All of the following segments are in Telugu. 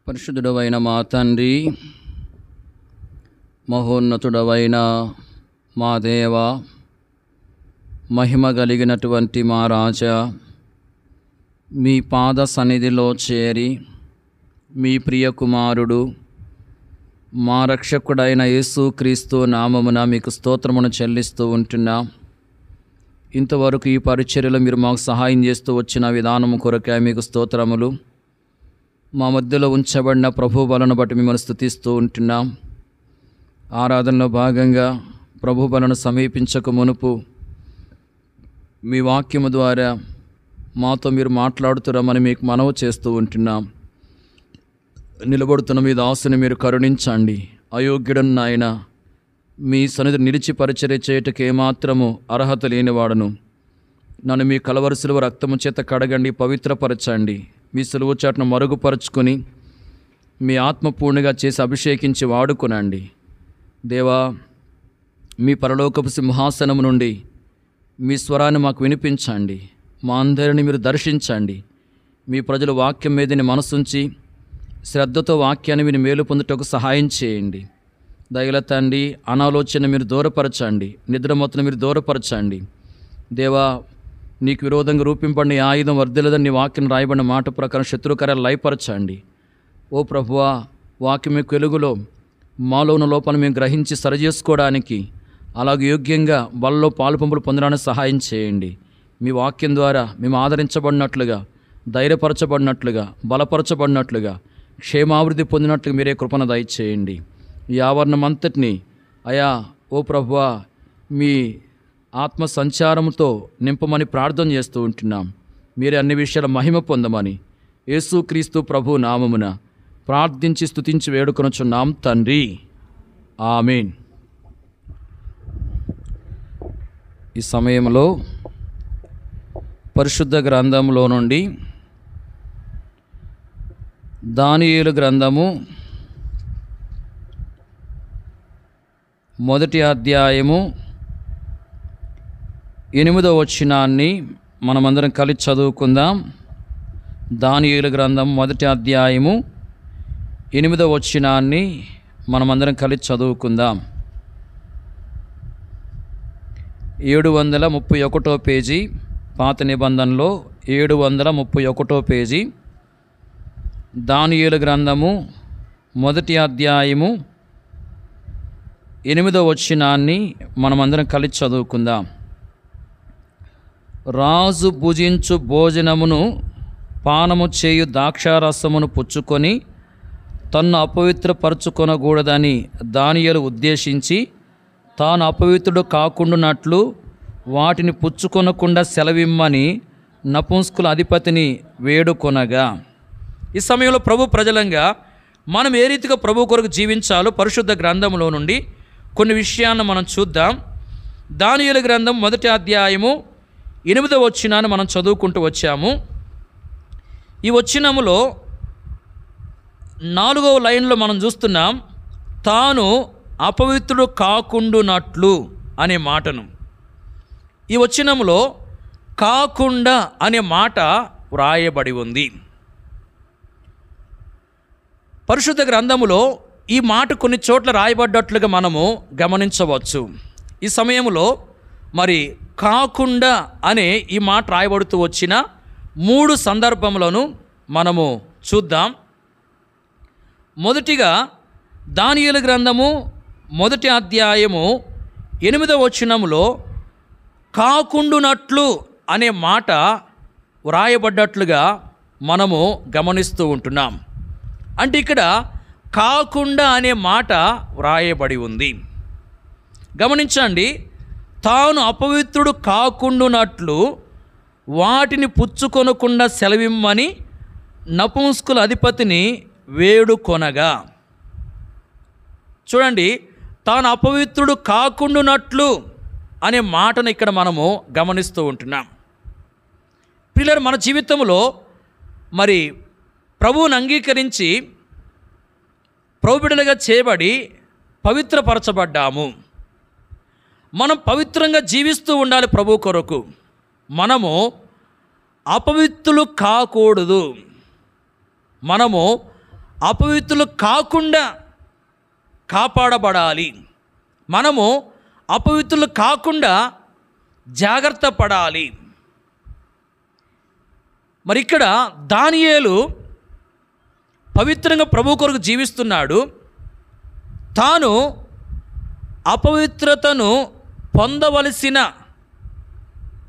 పరిశుద్ధుడవైన మా తండ్రి, మహోన్నతుడవైన మా దేవ, మహిమ కలిగినటువంటి మా రాజా, మీ పాద సన్నిధిలో చేరి మీ ప్రియ కుమారుడు మా రక్షకుడైన యేసుక్రీస్తు నామమున మీకు స్తోత్రమును చెల్లిస్తూ ఉంటున్నాం. ఇంతవరకు ఈ పరిచర్యలో మీరు మాకు సహాయం చేస్తూ వచ్చిన విధానము కొరకే మీకు స్తోత్రములు. మా మధ్యలో ఉంచబడిన ప్రభు బలను బట్టి మిమ్మల్ని స్తుతిస్తూ ఉంటున్నాం. ఆరాధనలో భాగంగా ప్రభు బలను సమీపించక మునుపు మీ వాక్యము ద్వారా మాతో మీరు మాట్లాడుతురమని మీకు మనవి చేస్తూ ఉంటున్నాం. నిలబడుతున్న మీ దాసుని మీరు కరుణించండి. అయోగ్యుడను నాయన, మీ సన్నిధి నిలిచి పరిచర్య చేయుటకు ఏమాత్రము అర్హత లేనివాడను. నన్ను మీ కలవరి సిలువ రక్తము చేత కడగండి, పవిత్రపరచండి. మీ సిలువ చాటును మరుగుపరుచుకొని మీ ఆత్మపూర్ణిగా చేసి అభిషేకించి వాడుకొనండి. దేవా, మీ పరలోకపు సింహాసనము నుండి మీ స్వరాన్ని మాకు వినిపించండి. మా అందరిని మీరు దర్శించండి. మీ ప్రజలు వాక్యం మీదని మనసుంచి శ్రద్ధతో వాక్యాన్ని విని మేలు పొందుటకు సహాయం చేయండి. దయగల తండ్రి, అనాలోచన మీరు దూరపరచండి, నిద్రమత్తును మీరు దూరపరచండి. దేవా, నీకు విరోధంగా రూపింపడిన ఈ ఆయుధం వర్ధిల్లదని నీ వాక్యం రాయబడిన మాట ప్రకారం శత్రుకార్యాలు లయపరచండి. ఓ ప్రభువా, వాక్యం యొక్క వెలుగులో మాలో ఉన్న లోపాలను మేము గ్రహించి సరిచేసుకోవడానికి, అలాగే యోగ్యంగా బలలో పాలు పంపులు పొందడానికి సహాయం చేయండి. మీ వాక్యం ద్వారా మేము ఆదరించబడినట్లుగా, ధైర్యపరచబడినట్లుగా, బలపరచబడినట్లుగా, క్షేమాభివృద్ధి పొందినట్లుగా మీరే కృపణ దయచేయండి. ఈ ఆవరణం అంతటినీ అయా ఓ ప్రభువా, మీ ఆత్మ సంచారంతో నింపమని ప్రార్థన చేస్తూ ఉంటున్నాం. మీరే అన్ని విషయాల మహిమ పొందమని యేసుక్రీస్తు ప్రభు నామమున ప్రార్థించి స్తుతించి వేడుకొనుచున్నాం తండ్రి, ఆమేన్. ఈ సమయంలో పరిశుద్ధ గ్రంథంలో నుండి దానియేలు గ్రంథము 1వ అధ్యాయము 8వ వచనాన్ని మనమందరం కలిసి చదువుకుందాం. దానియేలు గ్రంథం 1వ అధ్యాయము 8వ వచనాన్ని మనమందరం కలిసి చదువుకుందాం. 731వ పేజీ, పాత నిబంధనలో 731వ పేజీ, దానియేలు గ్రంథము 1వ అధ్యాయము 8వ వచనాన్ని మనమందరం కలిసి చదువుకుందాం. రాజు భుజించు భోజనమును పానము చేయు ద్రాక్షారసమును పుచ్చుకొని తన్ను అపవిత్రపరచుకొనకూడదని దానియేలు ఉద్దేశించి తాను అపవిత్రుడు కాకుండానట్లు వాటిని పుచ్చుకొనకుండా సెలవిమ్మని నపుంసకుల అధిపతిని వేడుకొనగా. ఈ సమయంలో ప్రభు ప్రజలంగా మనం ఏ రీతిగా ప్రభు కొరకు జీవించాలో పరిశుద్ధ గ్రంథంలో నుండి కొన్ని విషయాలను మనం చూద్దాం. దానియేలు గ్రంథం 1వ అధ్యాయము 8వ వచనాన్ని మనం చదువుకుంటూ వచ్చాము. ఈ వచనములో 4వ లైన్లో మనం చూస్తున్నాం, తాను అపవిత్రుడు కాకుండునట్లు అనే మాటను. ఈ వచనములో కాకుండా అనే మాట వ్రాయబడి ఉంది. పరిశుద్ధ గ్రంథములో ఈ మాట కొన్ని చోట్ల రాయబడ్డట్లుగా మనము గమనించవచ్చు. ఈ సమయంలో మరి కాకుండా అనే ఈ మాట రాయబడుతూ వచ్చిన 3 సందర్భములను మనము చూద్దాం. మొదటిగా దానియేలు గ్రంథము 1వ అధ్యాయము 8వ వచనములో కాకుండునట్లు అనే మాట వ్రాయబడ్డట్లుగా మనము గమనిస్తూ ఉంటున్నాం. అంటే ఇక్కడ కాకుండా అనే మాట వ్రాయబడి ఉంది. గమనించండి, తాను అపవిత్రుడు కాకుండునట్లు వాటిని పుచ్చుకొనకుండా సెలవిమ్మని నపుంసకుల అధిపతిని వేడుకొనగా. చూడండి, తాను అపవిత్రుడు కాకుండునట్లు అనే మాటను ఇక్కడ మనము గమనిస్తూ ఉంటున్నాం. పిల్లలు, మన జీవితంలో మరి ప్రభువుని అంగీకరించి ప్రభుబిడలుగా చేయబడి పవిత్రపరచబడ్డాము. మనం పవిత్రంగా జీవిస్తూ ఉండాలి ప్రభు కొరకు. మనము అపవిత్రులు కాకూడదు. మనము అపవిత్రులు కాకుండా కాపాడబడాలి. మనము అపవిత్రులు కాకుండా జాగ్రత్త పడాలి. మరి ఇక్కడ దానియేలు పవిత్రంగా ప్రభు కొరకు జీవిస్తున్నాడు. తాను అపవిత్రతను పొందవలసిన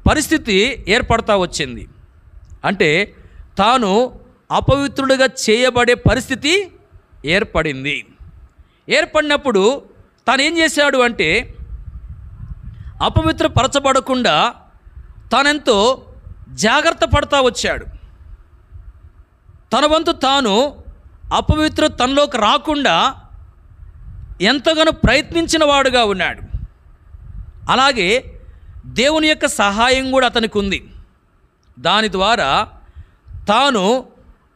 పరిస్థితి ఏర్పడతా వచ్చింది. అంటే తాను అపవిత్రుడిగా చేయబడే పరిస్థితి ఏర్పడింది. ఏర్పడినప్పుడు తాను ఏం చేశాడు అంటే అపవిత్రపరచబడకుండా తానెంతో జాగ్రత్త పడతా వచ్చాడు. తన వంతు తాను అపవిత్ర తనలోకి రాకుండా ఎంతగానో ప్రయత్నించిన వాడుగా ఉన్నాడు. అలాగే దేవుని యొక్క సహాయం కూడా అతనికి ఉంది. దాని ద్వారా తాను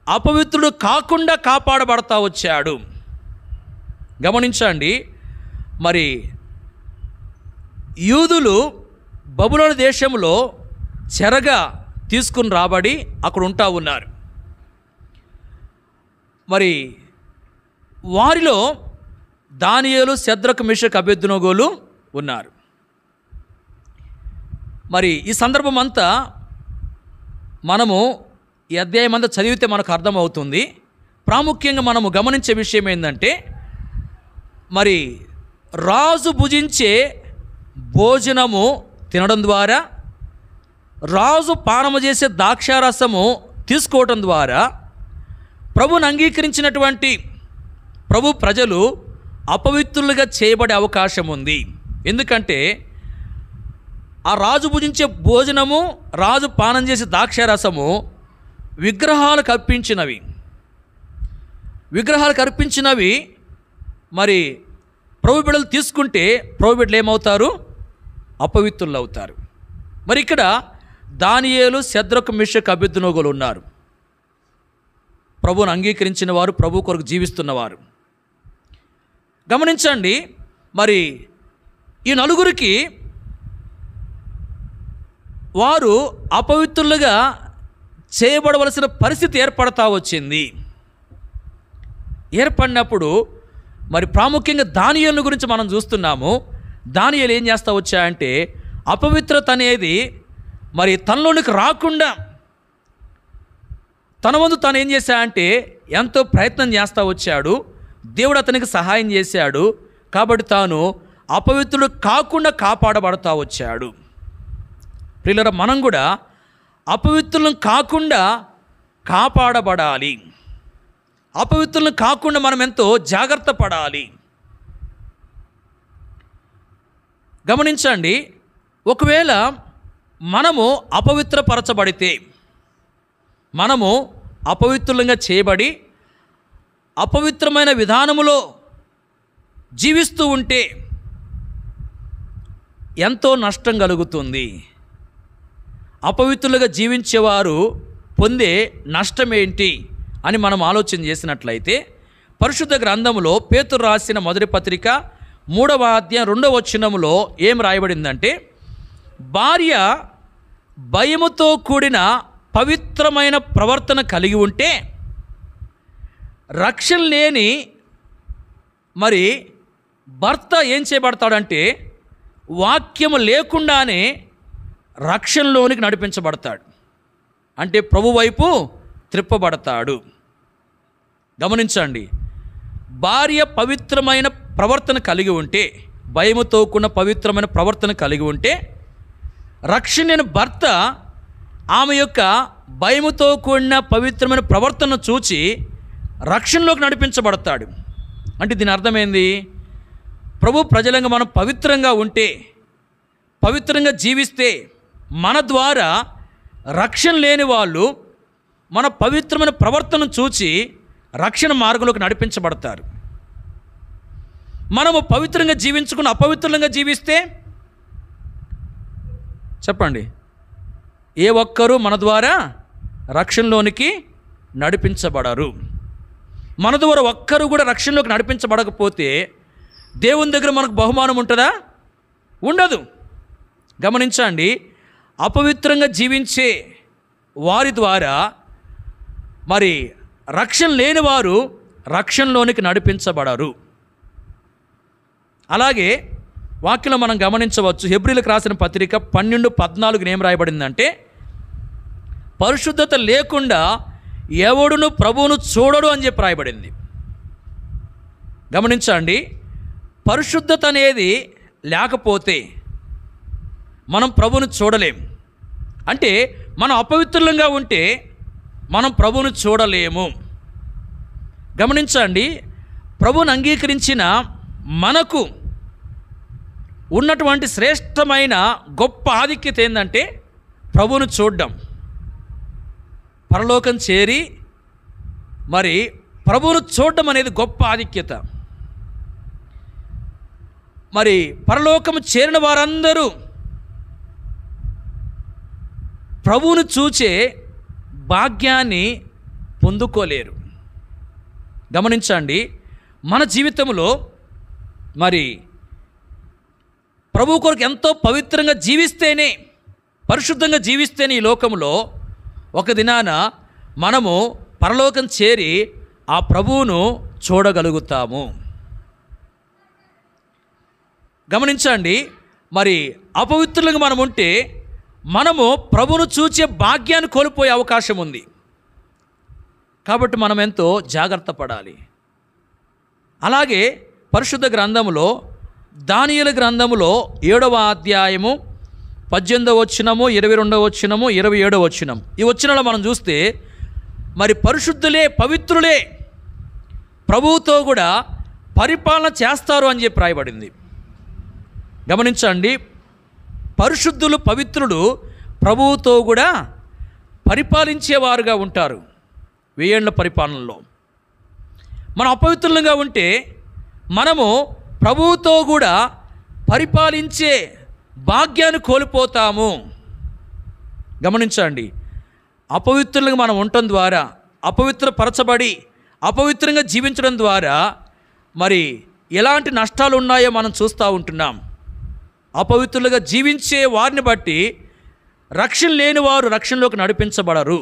అపవిత్రుడు కాకుండా కాపాడబడతా వచ్చాడు. గమనించండి, మరి యూదులు బబులోను దేశంలో చెరగా తీసుకుని రాబడి అక్కడ ఉంటా ఉన్నారు. మరి వారిలో దానియేలు, శద్రకు, మెషకు, అబేద్నెగోలు ఉన్నారు. మరి ఈ సందర్భం అంతా మనము ఈ అధ్యాయం అంతా చదివితే మనకు అర్థమవుతుంది. ప్రాముఖ్యంగా మనము గమనించే విషయం ఏంటంటే, మరి రాజు భుజించే భోజనము తినడం ద్వారా, రాజు పానము చేసే ద్రాక్షారసము తీసుకోవడం ద్వారా ప్రభువును అంగీకరించినటువంటి ప్రభు ప్రజలు అపవిత్రులుగా చేయబడే అవకాశం ఉంది. ఎందుకంటే ఆ రాజు భుజించే భోజనము, రాజు పానం చేసే ద్రాక్షారసము విగ్రహాలకు అర్పించినవి. మరి ప్రభు బిడ్డలు తీసుకుంటే ప్రభు బిడ్డలు ఏమవుతారు? అపవిత్రులు అవుతారు. మరి ఇక్కడ దానియేలు, శద్రకు, మెషకు, అబేద్నెగోలు ఉన్నారు. ప్రభువును అంగీకరించిన వారు, ప్రభు కొరకు జీవిస్తున్నవారు. గమనించండి, మరి ఈ నలుగురికి వారు అపవిత్రులుగా చేయబడవలసిన పరిస్థితి ఏర్పడతా వచ్చింది. ఏర్పడినప్పుడు మరి ప్రాముఖ్యంగా దానియేలు గురించి మనం చూస్తున్నాము. దానియేలు ఏం చేస్తూ వచ్చాయంటే అపవిత్రత అనేది మరి తనలోనికి రాకుండా తన వంతు తను ఏం చేశాడంటే ఎంతో ప్రయత్నం చేస్తూ వచ్చాడు. దేవుడు అతనికి సహాయం చేశాడు. కాబట్టి తాను అపవిత్రుడు కాకుండా కాపాడబడతా వచ్చాడు. ప్రియులారా, మనం కూడా అపవిత్రులను కాకుండా కాపాడబడాలి. అపవిత్రులను కాకుండా మనం ఎంతో జాగ్రత్త పడాలి. గమనించండి, ఒకవేళ మనము అపవిత్రపరచబడితే, మనము అపవిత్రులంగా చేయబడి అపవిత్రమైన విధానములో జీవిస్తూ ఉంటే ఎంతో నష్టం కలుగుతుంది. అపవిత్రులుగా జీవించేవారు పొందే నష్టమేంటి అని మనం ఆలోచన చేసినట్లయితే, పరిశుద్ధ గ్రంథంలో పేతురు రాసిన మొదటి పత్రిక 3వ అధ్యాయం 2వ వచనములో ఏం రాయబడిందంటే, భార్య భయముతో కూడిన పవిత్రమైన ప్రవర్తన కలిగి ఉంటే రక్షణ లేని మరి భర్త ఏం చేయబడతాడంటే వాక్యము లేకుండానే రక్షణలోనికి నడిపించబడతాడు. అంటే ప్రభు వైపు త్రిప్పబడతాడు. గమనించండి, భార్య పవిత్రమైన ప్రవర్తన కలిగి ఉంటే, భయముతో కూడిన పవిత్రమైన ప్రవర్తన కలిగి ఉంటే, రక్షణ లేని భర్త ఆమె యొక్క భయముతో కూడిన పవిత్రమైన ప్రవర్తనను చూచి రక్షణలోకి నడిపించబడతాడు. అంటే దీని అర్థమైంది, ప్రభు ప్రజలంగా మనం పవిత్రంగా ఉంటే, పవిత్రంగా జీవిస్తే మన ద్వారా రక్షణ లేని వాళ్ళు మన పవిత్రమైన ప్రవర్తనను చూచి రక్షణ మార్గంలోకి నడిపించబడతారు. మనము పవిత్రంగా జీవించుకుని అపవిత్రంగా జీవిస్తే చెప్పండి, ఏ ఒక్కరూ మన ద్వారా రక్షణలోనికి నడిపించబడరు. మన ద్వారా ఒక్కరు కూడా రక్షణలోకి నడిపించబడకపోతే దేవుని దగ్గర మనకు బహుమానం ఉంటుందా? ఉండదు. గమనించండి, అపవిత్రంగా జీవించే వారి ద్వారా మరి రక్షణ లేని వారు రక్షణలోనికి నడిపించబడరు. అలాగే వాక్యంలో మనం గమనించవచ్చు, హెబ్రీలకు రాసిన పత్రిక 12:14 ఏం రాయబడిందంటే, పరిశుద్ధత లేకుండా ఎవడును ప్రభువును చూడడు అని చెప్పి రాయబడింది. గమనించండి, పరిశుద్ధత అనేది లేకపోతే మనం ప్రభువును చూడలేం. అంటే మనం అపవిత్రులంగా ఉంటే మనం ప్రభువును చూడలేము. గమనించండి, ప్రభువును అంగీకరించిన మనకు ఉన్నటువంటి శ్రేష్టమైన గొప్ప ఆధిక్యత ఏంటంటే ప్రభువును చూడడం. పరలోకం చేరి మరి ప్రభువును చూడడం అనేది గొప్ప ఆధిక్యత. మరి పరలోకము చేరిన వారందరూ ప్రభువును చూచే భాగ్యాన్ని పొందుకోలేరు. గమనించండి, మన జీవితంలో మరి ప్రభు కొరకు ఎంతో పవిత్రంగా జీవిస్తేనే, పరిశుద్ధంగా జీవిస్తేనే ఈ లోకంలో ఒక దినాన మనము పరలోకం చేరి ఆ ప్రభువును చూడగలుగుతాము. గమనించండి, మరి అపవిత్రులుగా మనం ఉంటే మనము ప్రభువును చూచే భాగ్యాన్ని కోల్పోయే అవకాశం ఉంది. కాబట్టి మనం ఎంతో జాగ్రత్త పడాలి. అలాగే పరిశుద్ధ గ్రంథములో దానియేలు గ్రంథములో 7వ అధ్యాయము 18వ వచనము, 22వ వచనము, 27వ వచనం, ఈ వచనాలు మనం చూస్తే మరి పరిశుద్ధులే, పవిత్రులే ప్రభువుతో కూడా పరిపాలన చేస్తారు అని చెప్పి రాయబడింది. గమనించండి, పరిశుద్ధులు, పవిత్రులు ప్రభువుతో కూడా పరిపాలించేవారుగా ఉంటారు 1000 ఏళ్ల పరిపాలనలో. మనం అపవిత్రులుగా ఉంటే మనము ప్రభువుతో కూడా పరిపాలించే భాగ్యాన్ని కోల్పోతాము. గమనించండి, అపవిత్రులుగా మనం ఉండటం ద్వారా, అపవిత్రపరచబడి అపవిత్రంగా జీవించడం ద్వారా మరి ఎలాంటి నష్టాలు ఉన్నాయో మనం చూస్తూ ఉంటున్నాం. అపవిత్రులుగా జీవించే వారిని బట్టి రక్షణ లేని వారు రక్షణలోకి నడిపించబడరు.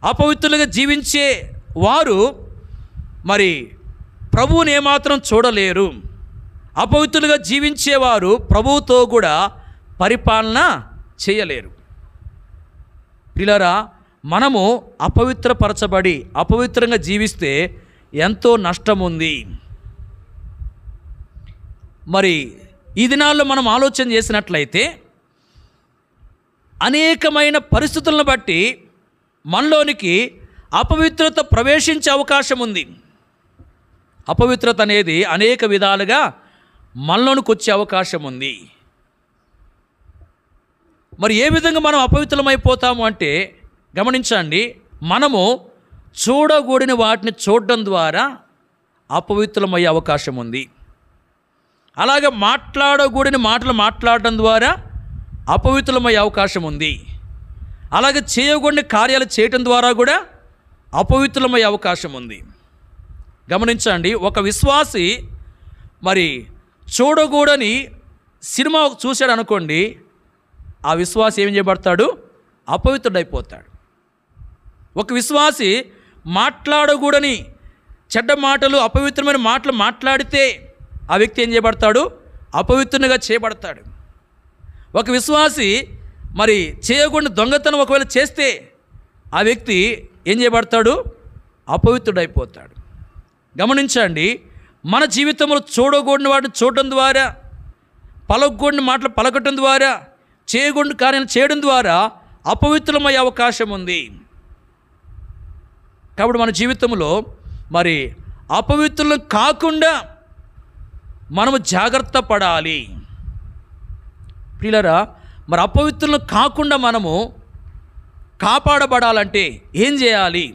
అపవిత్రులుగా జీవించే వారు మరి ప్రభువుని ఏమాత్రం చూడలేరు. అపవిత్రులుగా జీవించేవారు ప్రభువుతో కూడా పరిపాలన చేయలేరు. ప్రియులారా, మనము అపవిత్రపరచబడి అపవిత్రంగా జీవిస్తే ఎంతో నష్టం ఉంది. మరి ఈ దినాల్లో మనం ఆలోచన చేసినట్లయితే అనేకమైన పరిస్థితులను బట్టి మనలోనికి అపవిత్రత ప్రవేశించే అవకాశం ఉంది. అపవిత్రత అనేది అనేక విధాలుగా మనలోనికి వచ్చే అవకాశం ఉంది. మరి ఏ విధంగా మనం అపవిత్రమైపోతాము అంటే, గమనించండి, మనము చూడకూడని వాటిని చూడడం ద్వారా అపవిత్రమయ్యే అవకాశం ఉంది. అలాగే మాట్లాడకూడని మాటలు మాట్లాడడం ద్వారా అపవిత్రమయ్యే అవకాశం ఉంది. అలాగే చేయకూడని కార్యాలు చేయటం ద్వారా కూడా అపవిత్రమయ్యే అవకాశం ఉంది. గమనించండి, ఒక విశ్వాసి మరి చూడకూడని సినిమా చూశాడు అనుకోండి, ఆ విశ్వాసి ఏం చేయబడతాడు? అపవిత్రుడైపోతాడు. ఒక విశ్వాసి మాట్లాడకూడని చెడ్డ మాటలు, అపవిత్రమైన మాటలు మాట్లాడితే ఆ వ్యక్తి ఏం చేయబడతాడు? అపవిత్రునిగా చేయబడతాడు. ఒక విశ్వాసి మరి చేయకూడని దొంగతనం ఒకవేళ చేస్తే ఆ వ్యక్తి ఏం చేయబడతాడు? అపవిత్రుడైపోతాడు. గమనించండి, మన జీవితంలో చూడకూడని వాటిని చూడటం ద్వారా, పలకూడని మాటలు పలకటం ద్వారా, చేయకూడని కార్యాలు చేయడం ద్వారా అపవిత్రమయ్యే అవకాశం ఉంది. కాబట్టి మన జీవితంలో మరి అపవిత్రులు కాకుండా మనము జాగ్రత్త పడాలి. ప్రియులారా, మరి అపవిత్రులు కాకుండా మనము కాపాడబడాలంటే ఏం చేయాలి?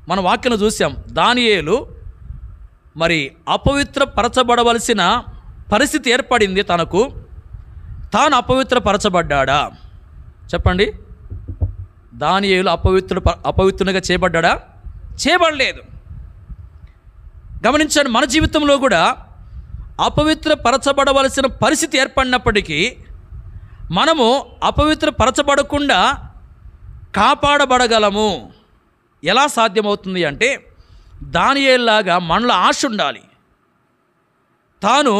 మన వాక్యం చూసాం, దానియేలు మరి అపవిత్రపరచబడవలసిన పరిస్థితి ఏర్పడింది తనకు. తాను అపవిత్రపరచబడ్డా? చెప్పండి. దానియేలు అపవిత్రునిగా చేయబడ్డా? చేయబడలేదు. గమనించండి, మన జీవితంలో కూడా అపవిత్రపరచబడవలసిన పరిస్థితి ఏర్పడినప్పటికీ మనము అపవిత్రపరచబడకుండా కాపాడబడగలము. ఎలా సాధ్యమవుతుంది అంటే, దానియేలులాగా మనలో ఆశ ఉండాలి. తాను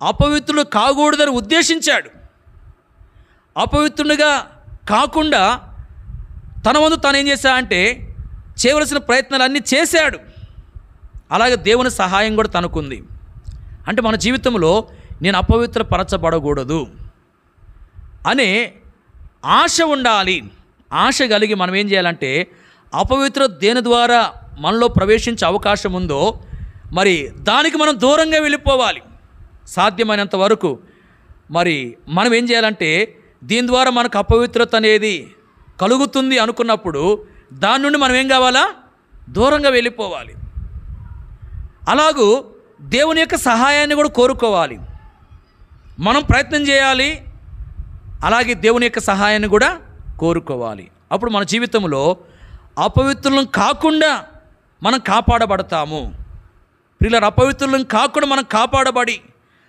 అపవిత్రుడు కాకూడదని ఉద్దేశించాడు. అపవిత్రునిగా కాకుండా తన వంతు తాను ఏం చేశాడంటే చేయవలసిన ప్రయత్నాలన్నీ చేశాడు. అలాగే దేవుని సహాయం కూడా తనకుంది. అంటే మన జీవితంలో నేను అపవిత్రపరచబడకూడదు అనే ఆశ ఉండాలి. ఆశ కలిగి మనం ఏం చేయాలంటే అపవిత్ర దేని ద్వారా మనలో ప్రవేశించే అవకాశం ఉందో మరి దానికి మనం దూరంగా వెళ్ళిపోవాలి. సాధ్యమైనంత వరకు మరి మనం ఏం చేయాలంటే దీని ద్వారా మనకు అపవిత్రత అనేది కలుగుతుంది అనుకున్నప్పుడు దాని నుండి మనం ఏం కావాలా? దూరంగా వెళ్ళిపోవాలి. అలాగూ దేవుని యొక్క సహాయాన్ని కూడా కోరుకోవాలి. మనం ప్రయత్నం చేయాలి, అలాగే దేవుని యొక్క సహాయాన్ని కూడా కోరుకోవాలి. అప్పుడు మన జీవితంలో అపవిత్రులను కాకుండా మనం కాపాడబడతాము. ప్రియులారా, అపవిత్రులను కాకుండా మనం కాపాడబడి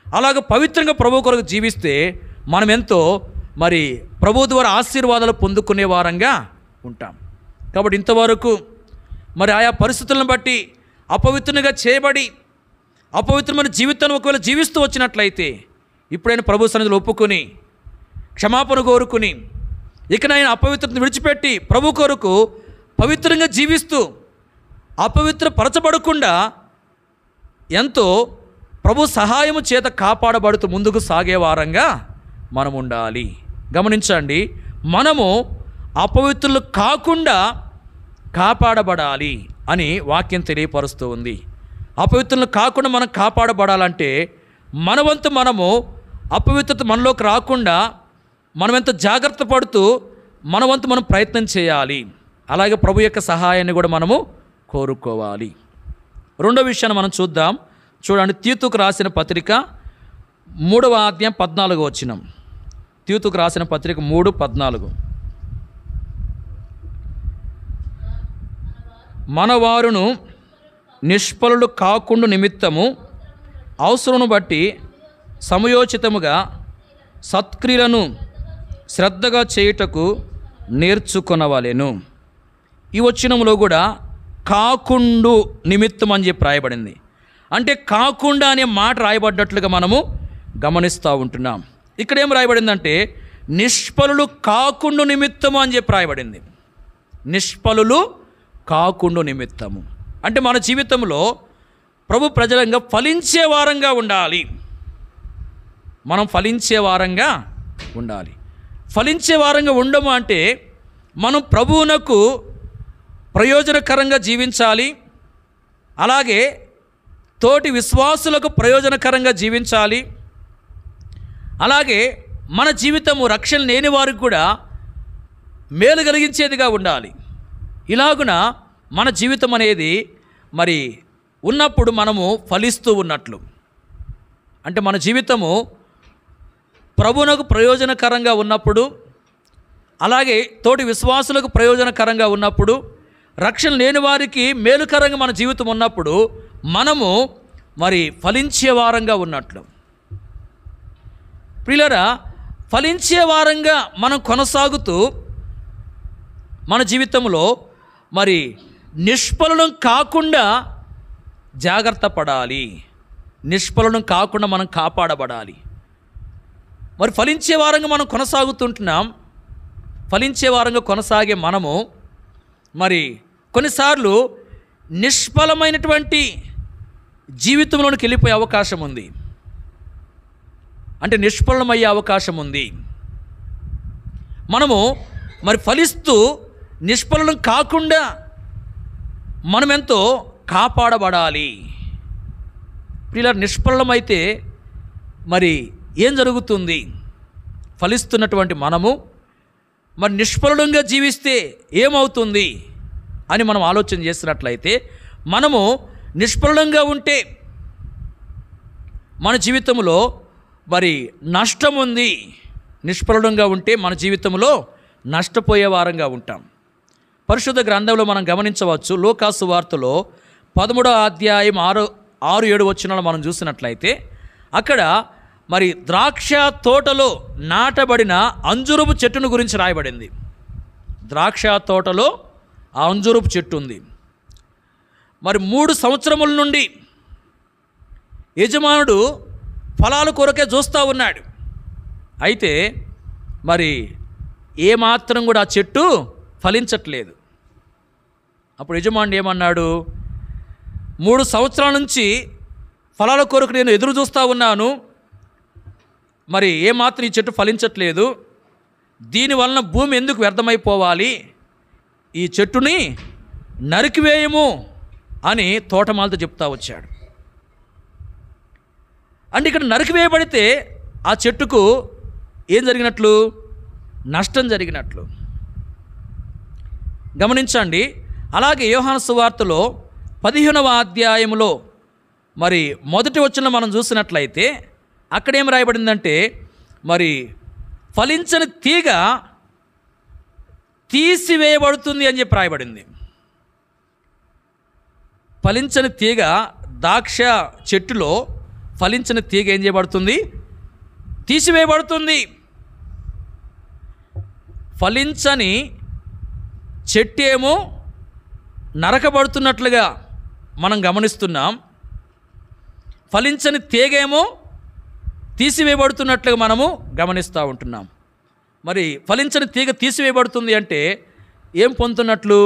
అలాగే పవిత్రంగా ప్రభు కొరకు జీవిస్తే మనం ఎంతో మరి ప్రభు ద్వారా ఆశీర్వాదాలు పొందుకునే వారంగా ఉంటాం. కాబట్టి ఇంతవరకు మరి ఆయా పరిస్థితులను బట్టి అపవిత్రునిగా చేయబడి అపవిత్రమైన జీవితాన్ని ఒకవేళ జీవిస్తూ వచ్చినట్లయితే ఇప్పుడైనా ప్రభు సన్నిధిలో ఒప్పుకొని క్షమాపణ కోరుకుని ఇకనైనా అపవిత్రతను విడిచిపెట్టి ప్రభు కొరకు పవిత్రంగా జీవిస్తూ అపవిత్రపరచబడకుండా ఎంతో ప్రభు సహాయము చేత కాపాడబడుతూ ముందుకు సాగే వారంగా మనం ఉండాలి. గమనించండి, మనము అపవిత్రులు కాకుండా కాపాడబడాలి అని వాక్యం తెలియపరుస్తూ ఉంది. అపవిత్రులు కాకుండా మనం కాపాడబడాలంటే మన వంతు మనము అపవిత్రత మనలోకి రాకుండా మనం ఎంత జాగ్రత్త పడుతూ మన వంతు మనం ప్రయత్నం చేయాలి. అలాగే ప్రభు యొక్క సహాయాన్ని కూడా మనము కోరుకోవాలి. రెండో విషయాన్ని మనం చూద్దాం. చూడండి, తీతుకు రాసిన పత్రిక 3వ అధ్యాయం 14వ వచనం. తీతుకు రాసిన పత్రిక 3:14. మనవారును నిష్ఫలులు కాకుండా నిమిత్తము అవసరమును బట్టి సమయోచితముగా సత్క్రియలను శ్రద్ధగా చేయుటకు నేర్చుకొనవలెను. ఈ వచనంలో కూడా కాకుండు నిమిత్తం అని చెప్పి రాయబడింది. అంటే కాకుండా అనే మాట రాయబడ్డట్లుగా మనము గమనిస్తూ ఉంటున్నాం. ఇక్కడ ఏం రాయబడిందంటే నిష్ఫలులు కాకుండు నిమిత్తము అని చెప్పి రాయబడింది. నిష్ఫలులు కాకుండు నిమిత్తము అంటే మన జీవితంలో ప్రభు ప్రజలంగా ఫలించే వారంగా ఉండాలి. మనం ఫలించే వారంగా ఉండాలి. ఫలించే వారంగా ఉండము అంటే మనం ప్రభువునకు ప్రయోజనకరంగా జీవించాలి. అలాగే తోటి విశ్వాసులకు ప్రయోజనకరంగా జీవించాలి. అలాగే మన జీవితము రక్షణ లేని వారికి కూడా మేలు కలిగించేదిగా ఉండాలి. ఇలాగున మన జీవితం అనేది మరి ఉన్నప్పుడు మనము ఫలిస్తూ ఉన్నట్లు. అంటే మన జీవితము ప్రభువునకు ప్రయోజనకరంగా ఉన్నప్పుడు, అలాగే తోటి విశ్వాసులకు ప్రయోజనకరంగా ఉన్నప్పుడు, రక్షణ లేని వారికి మేలుకరంగా మన జీవితం ఉన్నప్పుడు మనము మరి ఫలించే వారంగా ఉన్నట్లు. ప్రియులారా, ఫలించే వారంగా మనం కొనసాగుతూ మన జీవితంలో మరి నిష్ఫలం కాకుండా జాగ్రత్త పడాలి. నిష్ఫలం కాకుండా మనం కాపాడబడాలి. మరి ఫలించే వారంగా మనం కొనసాగుతుంటున్నాం. ఫలించే వారంగా కొనసాగే మనము మరి కొన్నిసార్లు నిష్ఫలమైనటువంటి జీవితంలోనికి వెళ్ళిపోయే అవకాశం ఉంది. అంటే నిష్ఫలమయ్యే అవకాశం ఉంది. మనము మరి ఫలిస్తూ నిష్ఫలం కాకుండా మనమెంతో కాపాడబడాలి. ఇలా నిష్ఫలమైతే మరి ఏం జరుగుతుంది? ఫలిస్తున్నటువంటి మనము మరి నిష్ఫలంగా జీవిస్తే ఏమవుతుంది అని మనం ఆలోచన చేసినట్లయితే, మనము నిష్ఫలంగా ఉంటే మన జీవితంలో మరి నష్టం ఉంది. నిష్ఫలంగా ఉంటే మన జీవితంలో నష్టపోయే వారంగా ఉంటాం. పరిశుద్ధ గ్రంథంలో మనం గమనించవచ్చు. లూకాసు వార్తలో 13వ అధ్యాయం 6-7 వచనాలు మనం చూసినట్లయితే అక్కడ మరి ద్రాక్ష తోటలో నాటబడిన అంజూరపు చెట్టును గురించి రాయబడింది. ద్రాక్ష తోటలో ఆ అంజూరపు చెట్టు ఉంది. మరి 3 సంవత్సరముల నుండి యజమానుడు ఫలాల కొరకే చూస్తూ ఉన్నాడు. అయితే మరి ఏమాత్రం కూడా ఆ చెట్టు ఫలించట్లేదు. అప్పుడు యజమానుడు ఏమన్నాడు, 3 సంవత్సరాల నుంచి ఫలాల కొరకు నేను ఎదురు చూస్తూ ఉన్నాను, మరి ఏమాత్రం ఈ చెట్టు ఫలించట్లేదు, దీనివలన భూమి ఎందుకు వ్యర్థమైపోవాలి, ఈ చెట్టుని నరికివేయము అని తోటమాలతో చెప్తా వచ్చాడు. అంటే ఇక్కడ నరికివేయబడితే ఆ చెట్టుకు ఏం జరిగినట్లు? నష్టం జరిగినట్లు. గమనించండి. అలాగే యోహాను సువార్తలో 15వ అధ్యాయంలో మరి మొదటి వచనం మనం చూసినట్లయితే అక్కడేం రాయబడిందంటే, మరి ఫలించని తీగ తీసివేయబడుతుంది అని చెప్పి రాయబడింది. ఫలించని తీగ, ద్రాక్ష చెట్టులో ఫలించని తీగ ఏం చేయబడుతుంది? తీసివేయబడుతుంది. ఫలించని చెట్టు ఏమో నరకబడుతున్నట్లుగా మనం గమనిస్తున్నాం, ఫలించని తీగేమో తీసివేయబడుతున్నట్లుగా మనము గమనిస్తూ ఉంటున్నాం. మరి ఫలించని తీగ తీసివేయబడుతుంది అంటే ఏం పొందుతున్నట్లు?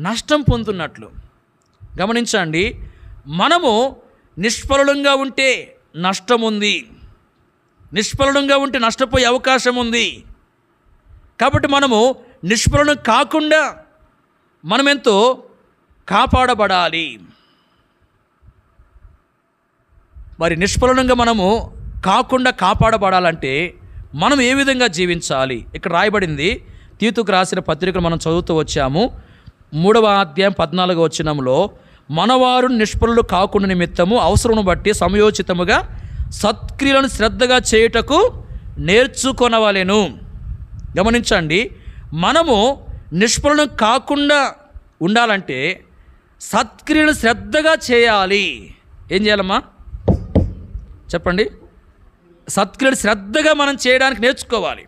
నష్టం పొందుతున్నట్లు. గమనించండి, మనము నిష్ఫలంగా ఉంటే నష్టం ఉంది, నిష్ఫలంగా ఉంటే నష్టపోయే అవకాశం ఉంది. కాబట్టి మనము నిష్ఫలం కాకుండా మనమెంతో కాపాడబడాలి. మరి నిష్ఫలంగా మనము కాకుండా కాపాడబడాలంటే మనం ఏ విధంగా జీవించాలి? ఇక్కడ రాయబడింది. తీతుకు రాసిన పత్రికలు మనం చదువుతూ వచ్చాము. 3వ అధ్యాయం 14వ వచనంలో, మనవారు నిష్ఫలులు కాకుండా నిమిత్తము అవసరమును బట్టి సమయోచితముగా సత్క్రియలను శ్రద్ధగా చేయుటకు నేర్చుకొనవలెను. గమనించండి, మనము నిష్ఫలం కాకుండా ఉండాలంటే సత్క్రియలను శ్రద్ధగా చేయాలి. ఏం చేయాలమ్మా చెప్పండి? సత్క్రియలు శ్రద్ధగా మనం చేయడానికి నేర్చుకోవాలి.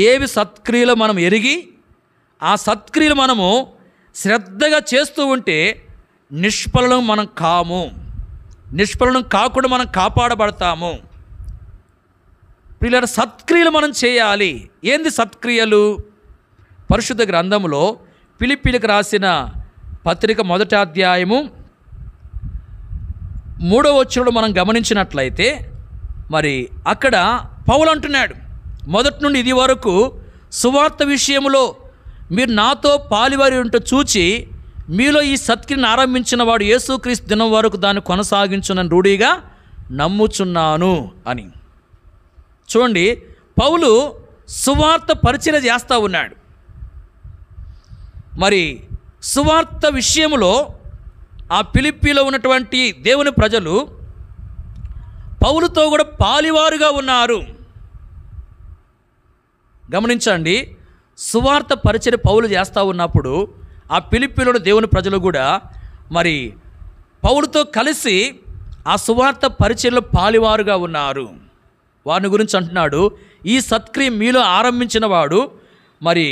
ఏవి సత్క్రియలు మనం ఎరిగి ఆ సత్క్రియలు మనము శ్రద్ధగా చేస్తూ ఉంటే నిష్ఫలం మనం కాము, నిష్ఫలం కాకుండా మనం కాపాడబడతాము. ప్రియులారా, సత్క్రియలు మనం చేయాలి. ఏంది సత్క్రియలు? పరిశుద్ధ గ్రంథములో ఫిలిప్పీలకు రాసిన పత్రిక 1వ అధ్యాయము 3వ వచనంలో మనం గమనించినట్లయితే మరి అక్కడ పౌలు అంటున్నాడు, మొదటి నుండి ఇది వరకు సువార్త విషయంలో మీరు నాతో పాలివారి ఉంటూ చూచి మీలో ఈ సత్క్రియను ఆరంభించిన వాడు యేసుక్రీస్తు దినం వరకు దాన్ని కొనసాగించునని రూఢిగా నమ్ముచున్నాను అని. చూడండి, పౌలు సువార్త పరిచర్య చేస్తూ ఉన్నాడు. మరి సువార్త విషయంలో ఆ ఫిలిప్పీలో ఉన్నటువంటి దేవుని ప్రజలు పౌలుతో కూడా పాలివారుగా ఉన్నారు. గమనించండి, సువార్త పరిచర్య పౌలు చేస్తూ ఉన్నప్పుడు ఆ ఫిలిప్పీలోని దేవుని ప్రజలు కూడా మరి పౌలుతో కలిసి ఆ సువార్త పరిచర్యలో పాలివారుగా ఉన్నారు. వారిని గురించి అంటున్నాడు, ఈ సత్క్రియ మీలో ఆరంభించిన వాడు మరి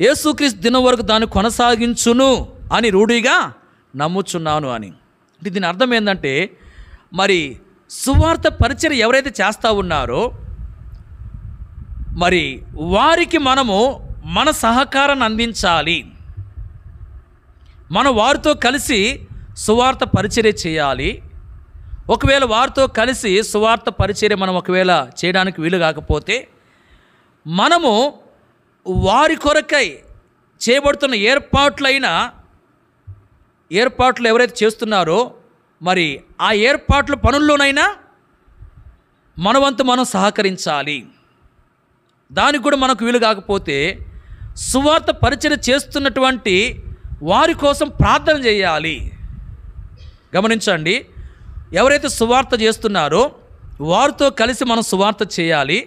యేసుక్రీస్తు దినం వరకు దాన్ని కొనసాగించును అని రూఢిగా నమ్ముచున్నాను అని. అంటే దీని అర్థం ఏంటంటే, మరి సువార్త పరిచర్య ఎవరైతే చేస్తూ ఉన్నారో మరి వారికి మనము మన సహకారాన్ని అందించాలి. మనం వారితో కలిసి సువార్త పరిచర్య చేయాలి. ఒకవేళ వారితో కలిసి సువార్త పరిచర్య మనం ఒకవేళ చేయడానికి వీలు కాకపోతే మనము వారి కొరకై చేయబడుతున్న ఏర్పాట్లు ఎవరైతే చేస్తున్నారో మరి ఆ ఏర్పాట్ల పనుల్లోనైనా మన వంతు మనం సహకరించాలి. దానికి కూడా మనకు వీలు కాకపోతే సువార్త పరిచర్య చేస్తున్నటువంటి వారి కోసం ప్రార్థన చేయాలి. గమనించండి, ఎవరైతే సువార్త చేస్తున్నారో వారితో కలిసి మనం సువార్త చేయాలి.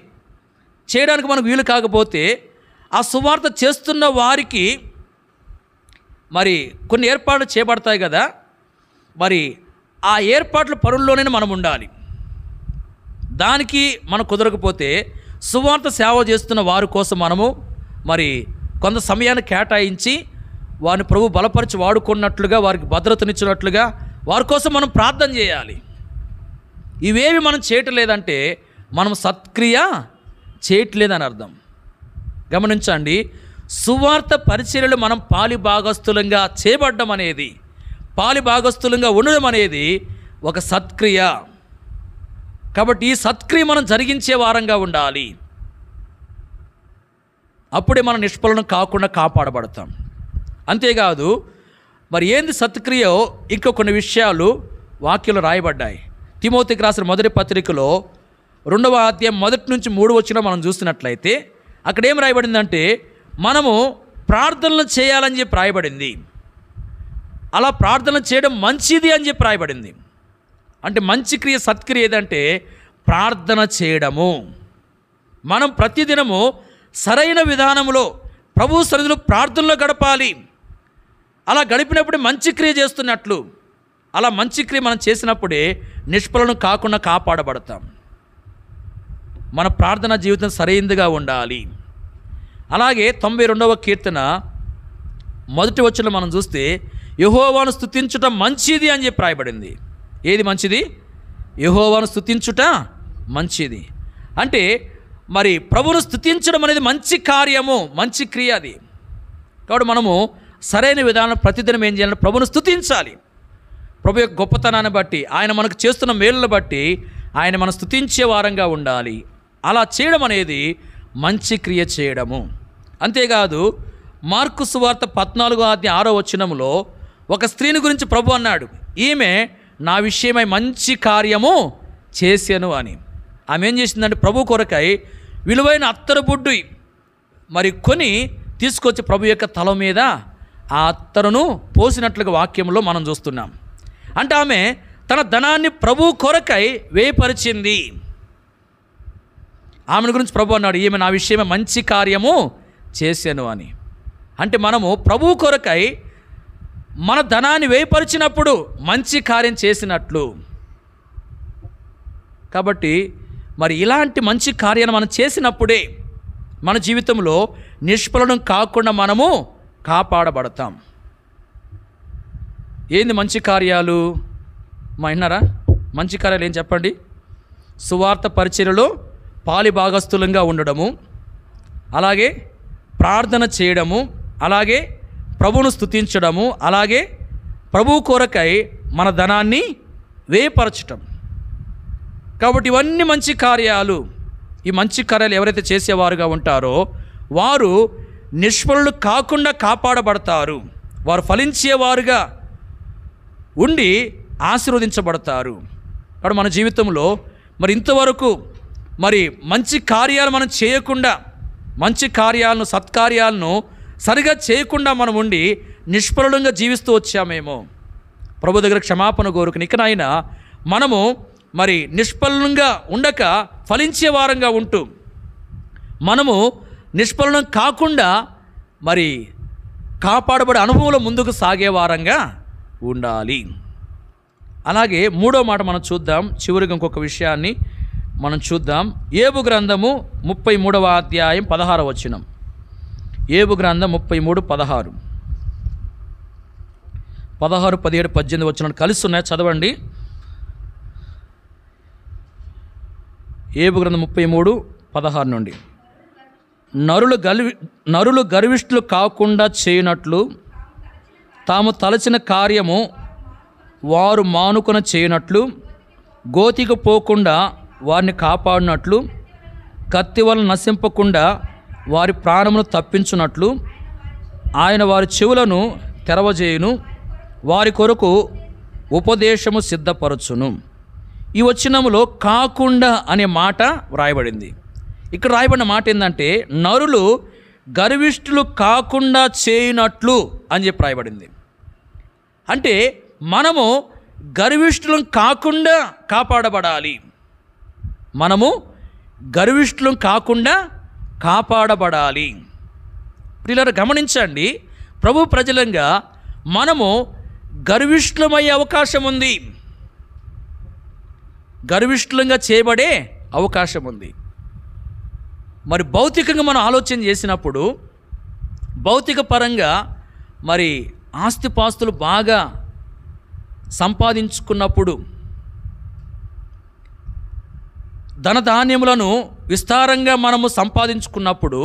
చేయడానికి మనకు వీలు కాకపోతే ఆ సువార్త చేస్తున్న వారికి మరి కొన్ని ఏర్పాట్లు చేయబడతాయి కదా, మరి ఆ ఏర్పాట్ల పనుల్లోనే మనం ఉండాలి. దానికి మనం కుదరకపోతే సువార్త సేవ చేస్తున్న వారి కోసం మనము మరి కొంత సమయాన్ని కేటాయించి వారిని ప్రభు బలపరిచి వాడుకున్నట్లుగా, వారికి భద్రతనిచ్చినట్లుగా వారి కోసం మనం ప్రార్థన చేయాలి. ఇవేవి మనం చేయటం లేదంటే మనం సత్క్రియ చేయట్లేదని అర్థం. గమనించండి, సువార్త పరిచర్యలు మనం పాలిభాగస్తులంగా చేయబడ్డం అనేది, పాలిభాగస్తులంగా ఉండడం అనేది ఒక సత్క్రియ. కాబట్టి ఈ సత్క్రియ మనం జరిగించే వారంగా ఉండాలి. అప్పుడే మనం నిష్ఫలం కాకుండా కాపాడబడతాం. అంతేకాదు, మరి ఏంది సత్క్రియో ఇంకా కొన్ని విషయాలు వాక్యంలో రాయబడ్డాయి. తిమోతికి రాసిన మొదటి పత్రికలో 2వ అధ్యాయం 1 నుంచి 3 వచనం మనం చూసినట్లయితే అక్కడ ఏం రాయబడిందంటే మనము ప్రార్థనలు చేయాలని చెప్పి రాయబడింది. అలా ప్రార్థన చేయడం మంచిది అని చెప్పి రాయబడింది. అంటే మంచి క్రియ, సత్క్రియ ఏదంటే ప్రార్థన చేయడము. మనం ప్రతిదినము సరైన విధానంలో ప్రభు సన్నిధిలో ప్రార్థనలో గడపాలి. అలా గడిపినప్పుడే మంచి క్రియ చేస్తున్నట్లు. అలా మంచి క్రియ మనం చేసినప్పుడే నిష్ఫలం కాకుండా కాపాడబడతాం. మన ప్రార్థనా జీవితం సరైనదిగా ఉండాలి. అలాగే 92వ కీర్తన 1వ వచనం మనం చూస్తే యెహోవాను స్తుతించుట మంచిది అని చెప్పి రాయబడింది. ఏది మంచిది? యెహోవాను స్తుతించుట మంచిది. అంటే మరి ప్రభువును స్తుతించడం అనేది మంచి కార్యము, మంచి క్రియ అది. కాబట్టి మనము సరైన విధానం ప్రతిదినం ఏం చేయాలంటే ప్రభువును స్తుతించాలి. ప్రభు యొక్క గొప్పతనాన్ని బట్టి, ఆయన మనకు చేస్తున్న మేలును బట్టి ఆయన మనం స్తుతించే వారంగా ఉండాలి. అలా చేయడం అనేది మంచి క్రియ చేయడము. అంతేకాదు, మార్కు సువార్త 14వ అధ్యాయం 6వ వచనంలో ఒక స్త్రీని గురించి ప్రభు అన్నాడు, ఈమె నా విషయమై మంచి కార్యము చేశాను అని. ఆమె ఏం చేసిందంటే ప్రభు కొరకై విలువైన అత్తరుబుడ్డు మరి కొని తీసుకొచ్చి ప్రభు యొక్క తల మీద ఆ అత్తరును పోసినట్లుగా వాక్యంలో మనం చూస్తున్నాం. అంటే ఆమె తన ధనాన్ని ప్రభు కొరకై వేయపరిచింది. ఆమెను గురించి ప్రభు అన్నాడు, ఈమె నా విషయమే మంచి కార్యము చేశాను అని. అంటే మనము ప్రభు కొరకై మన ధనాన్ని వేయపరిచినప్పుడు మంచి కార్యం చేసినట్లు. కాబట్టి మరి ఇలాంటి మంచి కార్యాన్ని మనం చేసినప్పుడే మన జీవితంలో నిష్ఫలం కాకుండా మనము కాపాడబడతాం. ఏంది మంచి కార్యాలు? విన్నారా? మంచి కార్యాలు ఏం చెప్పండి? సువార్త పరిచర్యలో పాలిభాగస్తులంగా ఉండడము, అలాగే ప్రార్థన చేయడము, అలాగే ప్రభువును స్తుతించడము, అలాగే ప్రభువు కొరకై మన ధనాన్ని వేయపరచటం. కాబట్టి ఇవన్నీ మంచి కార్యాలు. ఈ మంచి కార్యాలు ఎవరైతే చేసేవారుగా ఉంటారో వారు నిష్ఫలులు కాకుండా కాపాడబడతారు. వారు ఫలించేవారుగా ఉండి ఆశీర్వదించబడతారు. కాబట్టి మన జీవితంలో మరి ఇంతవరకు మరి మంచి కార్యాలు మనం చేయకుండా, మంచి కార్యాలను, సత్కార్యాలను సరిగా చేయకుండా మనం ఉండి నిష్ఫలంగా జీవిస్తూ వచ్చామేమో. ప్రభు దగ్గర క్షమాపణ కోరుకుని ఇకనైనా మనము మరి నిష్ఫలంగా ఉండక ఫలించే వారంగా ఉంటూ మనము నిష్ఫలం కాకుండా మరి కాపాడబడే అనుభవంలో ముందుకు సాగే వారంగా ఉండాలి. అలాగే 3వ మాట మనం చూద్దాం. చివరిగా ఇంకొక విషయాన్ని మనం చూద్దాం. యోబు గ్రంథము 33వ అధ్యాయం 16వ వచనం. యోబు గ్రంథం 33:16, 16, 17, 18 వచనాలు కలిసి ఉన్నాయి, చదవండి. యోబు గ్రంథం 33:16 నుండి, నరులు గర్విష్ఠులు కాకుండా చేయనట్లు, తాము తలచిన కార్యము వారు మానుకొన చేయనట్లు, గోతికి పోకుండా వారిని కాపాడినట్లు, కత్తి వలన నశింపకుండా వారి ప్రాణమును తప్పించున్నట్లు ఆయన వారి చెవులను తెరవజేయును, వారి కొరకు ఉపదేశము సిద్ధపరచును. ఈ వచనములో కాకుండా అనే మాట వ్రాయబడింది. ఇక్కడ రాయబడిన మాట ఏంటంటే నరులు గర్విష్ఠులు కాకుండా చేయనట్లు అని చెప్పి రాయబడింది. అంటే మనము గర్విష్ఠులం కాకుండా కాపాడబడాలి. మనము గర్విష్ఠులం కాకుండా కాపాడబడాలి. ప్రియులారా గమనించండి, ప్రభు ప్రజలంగా మనము గర్విష్ఠులమయ్యే అవకాశం ఉంది, గర్విష్ఠులంగా చేయబడే అవకాశం ఉంది. మరి భౌతికంగా మనం ఆలోచన చేసినప్పుడు, భౌతిక పరంగా మరి ఆస్తిపాస్తులు బాగా సంపాదించుకున్నప్పుడు, ధనధాన్యములను విస్తారంగా మనము సంపాదించుకున్నప్పుడు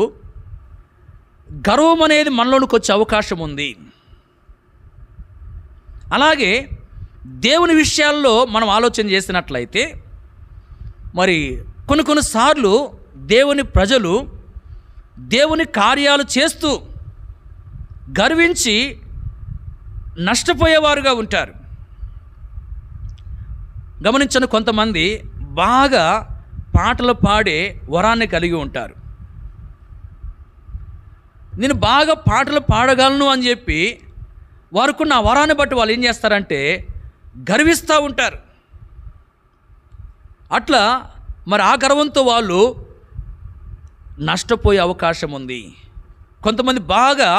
గర్వం అనేది మనలోనికి వచ్చే అవకాశం ఉంది. అలాగే దేవుని విషయాల్లో మనం ఆలోచన చేసినట్లయితే మరి కొన్నిసార్లు దేవుని ప్రజలు దేవుని కార్యాలు చేస్తూ గర్వించి నష్టపోయేవారుగా ఉంటారు. గమనించని కొంతమంది బాగా పాటలు పాడే వరాన్ని కలిగి ఉంటారు. నేను బాగా పాటలు పాడగలను అని చెప్పి వారికున్న ఆ వరాన్ని బట్టి వాళ్ళు ఏం చేస్తారంటే గర్విస్తూ ఉంటారు. అట్లా మరి ఆ గర్వంతో వాళ్ళు నష్టపోయే అవకాశం ఉంది. కొంతమంది బాగా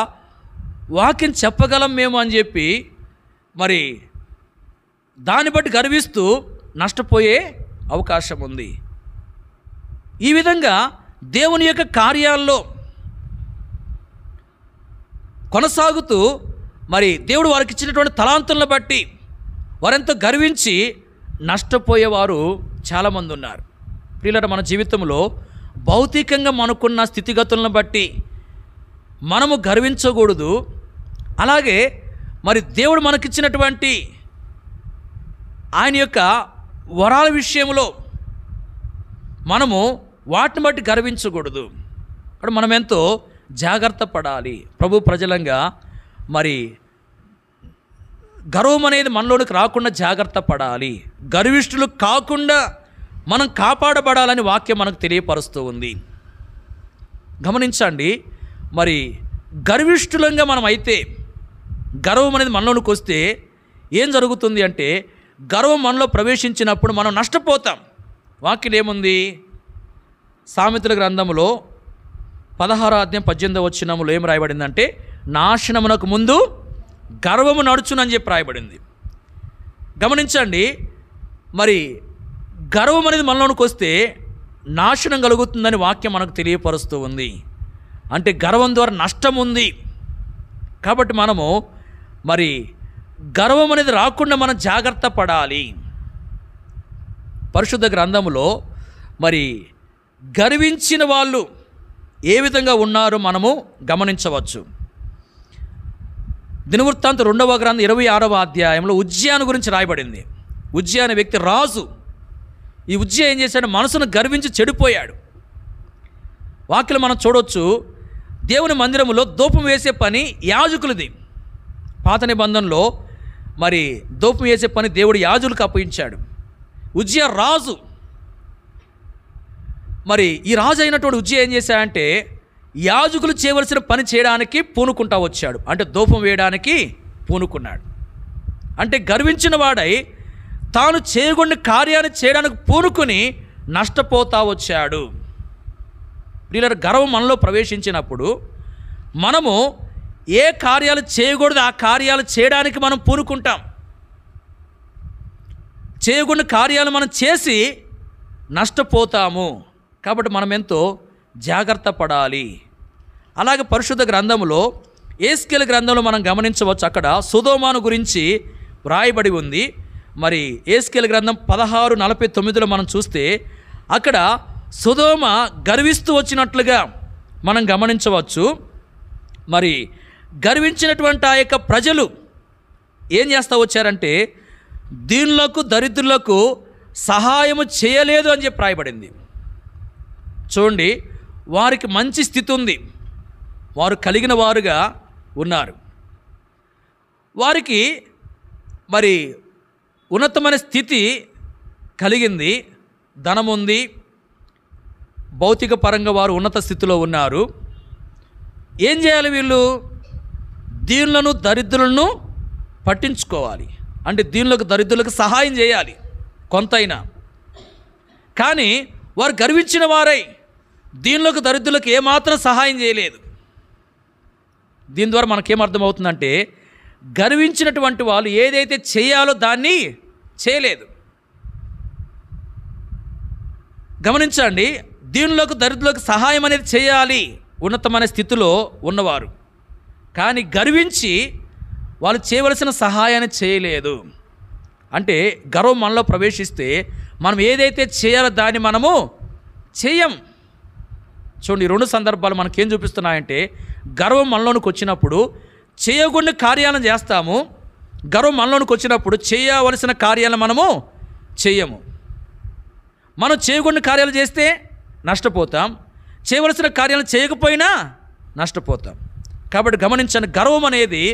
వాక్యం చెప్పగలం మేము అని చెప్పి మరి దాన్ని బట్టి గర్విస్తూ నష్టపోయే అవకాశం ఉంది. ఈ విధంగా దేవుని యొక్క కార్యాల్లో కొనసాగుతూ మరి దేవుడు వారికి ఇచ్చినటువంటి తలాంతులను బట్టి వారెంతో గర్వించి నష్టపోయేవారు చాలామంది ఉన్నారు. ప్రియులారా, మన జీవితంలో భౌతికంగా మనకున్న స్థితిగతులను బట్టి మనము గర్వించకూడదు. అలాగే మరి దేవుడు మనకిచ్చినటువంటి ఆయన యొక్క వరాల విషయంలో మనము వాటిని బట్టి గర్వించకూడదు. అక్కడ మనం ఎంతో జాగ్రత్త పడాలి. ప్రభు ప్రజలంగా మరి గర్వం అనేది మనలోనికి రాకుండా జాగ్రత్త పడాలి. గర్విష్ఠులు కాకుండా మనం కాపాడబడాలని వాక్యం మనకు తెలియపరుస్తూ ఉంది. గమనించండి, మరి గర్విష్ఠులంగా మనం అయితే గర్వం అనేది మనలోనికి వస్తే ఏం జరుగుతుంది అంటే గర్వం మనలో ప్రవేశించినప్పుడు మనం నష్టపోతాం. వాక్యం ఏముంది? సామెతల గ్రంథములో 16:18 ఏం రాయబడిందంటే నాశనమునకు ముందు గర్వము నడుచునని చెప్పి రాయబడింది. గమనించండి, మరి గర్వం అనేది మనలోనికి వస్తే నాశనం కలుగుతుందని వాక్యం మనకు తెలియపరుస్తూ ఉంది. అంటే గర్వం ద్వారా నష్టం ఉంది. కాబట్టి మనము మరి గర్వం అనేది రాకుండా మనం జాగ్రత్త పడాలి. పరిశుద్ధ గ్రంథములో మరి గర్వించిన వాళ్ళు ఏ విధంగా ఉన్నారో మనము గమనించవచ్చు. దినవృత్తాంతం 2వ గ్రంథం 26వ అధ్యాయంలో ఉజ్జియాను గురించి రాయబడింది. ఉజ్జియా అనే వ్యక్తి రాజు. ఈ ఉజ్జియా ఏం చేశాడు? మనసును గర్వించి చెడిపోయాడు. వాక్యలు మనం చూడవచ్చు, దేవుని మందిరములో ధూపం వేసే పని యాజకులది. పాత నిబంధనలో మరి ధూపం వేసే పని దేవుడు యాజకులకు అప్పగించాడు. ఉజ్జియా రాజు. మరి ఈ రాజు అయినటువంటి ఉజ్జియా ఏం చేశాడంటే యాజకులు చేయవలసిన పని చేయడానికి పూనుకుంటా వచ్చాడు. అంటే ధూపం వేయడానికి పూనుకున్నాడు. అంటే గర్వించిన వాడై తాను చేయకుండా కార్యాన్ని చేయడానికి పూనుకుని నష్టపోతా వచ్చాడు. ప్రియులారా, గర్వం మనలో ప్రవేశించినప్పుడు మనము ఏ కార్యాలు చేయకూడదు ఆ కార్యాలు చేయడానికి మనం పూనుకుంటాం. చేయకుండా కార్యాలు మనం చేసి నష్టపోతాము. కాబట్టి మనం ఎంతో జాగ్రత్త పడాలి. అలాగే పరిశుద్ధ గ్రంథంలో యేస్కేలు గ్రంథంలో మనం గమనించవచ్చు, అక్కడ సొదొమను గురించి వ్రాయబడి ఉంది. మరి యేస్కేలు గ్రంథం 16:49 మనం చూస్తే అక్కడ సొదొమ గర్విస్తూ వచ్చినట్లుగా మనం గమనించవచ్చు. మరి గర్వించినటువంటి ఆ యొక్క ప్రజలు ఏం చేస్తూ వచ్చారంటే దీనులకు దరిద్రులకు సహాయము చేయలేదు అని చెప్పి రాయబడింది. చూడండి, వారికి మంచి స్థితి ఉంది, వారు కలిగిన వారుగా ఉన్నారు, వారికి మరి ఉన్నతమైన స్థితి కలిగింది, ధనం ఉంది, భౌతిక పరంగా వారు ఉన్నత స్థితిలో ఉన్నారు. ఏం చేయాలి? వీళ్ళు దీనులను దరిద్రులను పట్టించుకోవాలి. అంటే దీనులకు దరిద్రులకు సహాయం చేయాలి కొంతైనా. కానీ వారు గర్వించిన వారై దీనులకు దరిద్రులకు ఏమాత్రం సహాయం చేయలేదు. దీని ద్వారా మనకేమర్థమవుతుందంటే గర్వించినటువంటి వాళ్ళు ఏదైతే చేయాలో దాన్ని చేయలేదు. గమనించండి, దీనులకు దరిద్రులకు సహాయం అనేది చేయాలి ఉన్నతమైన స్థితిలో ఉన్నవారు. కానీ గర్వించి వాళ్ళు చేయవలసిన సహాయాన్ని చేయలేదు. అంటే గర్వం మనలో ప్రవేశిస్తే మనం ఏదైతే చేయాలో దాన్ని మనము చేయం. చూడండి, ఈ రెండు సందర్భాలు మనకేం చూపిస్తున్నాయంటే, గర్వం మనలోనికి వచ్చినప్పుడు చేయకూడని కార్యాలను చేస్తాము, గర్వం మనలోనికి వచ్చినప్పుడు చేయవలసిన కార్యాలను మనము చేయము. మనం చేయకూడని కార్యాలు చేస్తే నష్టపోతాం, చేయవలసిన కార్యాలను చేయకపోయినా నష్టపోతాం. కాబట్టి గమనించండి, గర్వం అనేది